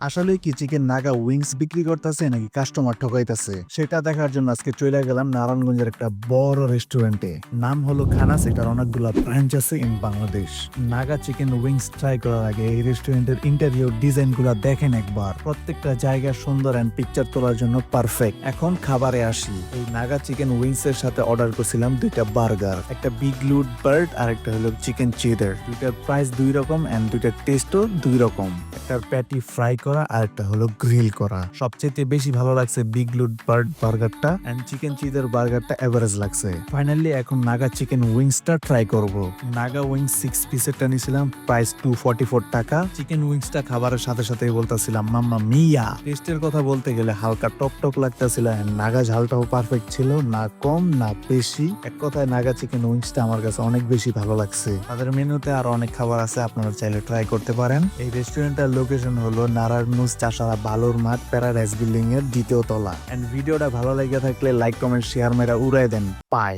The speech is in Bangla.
আসলে কি চিকেন নাগা উইংস বিক্রি করতেছে নাকি কাস্টমার ঠকাইতেছে সেটা দেখার জন্য আজকে চলে গেলাম নারায়ণগঞ্জের একটা বড় রেস্টুরেন্টে। নাম হলো খানাস। এটার অনেকগুলো ব্রাঞ্চ আছে in Bangladesh. Naga chicken wings try করার আগে এই রেস্টুরেন্টের ইন্টেরিয়র ডিজাইন গুলা দেখেন একবার। প্রত্যেকটা জায়গা সুন্দর এন্ড পিকচার তোলার জন্য পারফেক্ট। এখন খাবারে আসি। এই নাগা চিকেন উইংস এর সাথে অর্ডার করছিলাম দুইটা বার্গার, একটা বিগ লুড বার্ড আর একটা হলো চিকেন চিদার। দুইটার প্রাইস দুই রকম এন্ড দুইটার টেস্টও দুই রকম। একটার প্যাটি ফ্রাই করা আর একটা হলো গ্রিল করা। সবচেয়ে বেশি ভালো লাগছে বিগ লুড বার্ড বার্গারটা এন্ড চিকেন চিদার বার্গারটা এভারেজ লাগছে। ফাইনালি এখন নাগা চিকেন উইংসটা ট্রাই করব। নাগা উইংস 6 পিসেরটা নিছিলাম, প্রাইস 244 টাকা। চিকেন উইংসটা খাবারের সাথে সাথে বলতেছিলাম মাম্মা মিয়া। টেস্টের কথা বলতে গেলে হালকা টক টক লাগতেছিল। নাগা ঝালটাও পারফেক্ট ছিল, না কম না বেশি। এক কথায় নাগা চিকেন উইংসটা আমার কাছে অনেক বেশি ভালো লাগছে। তাদের মেনুতে আরো অনেক খাবার আছে, আপনারা চাইলে ট্রাই করতে পারেন। এই রেস্টুরেন্টের লোকেশন হলো নারায়ণগঞ্জ চাষারা বালুর মাঠ প্যারাডাইস বিল্ডিং এর দ্বিতীয় তলা। এন্ড ভিডিওটা ভালো লেগে থাকলে লাইক কমেন্ট শেয়ার মেরা উড়াই দেন। পাই।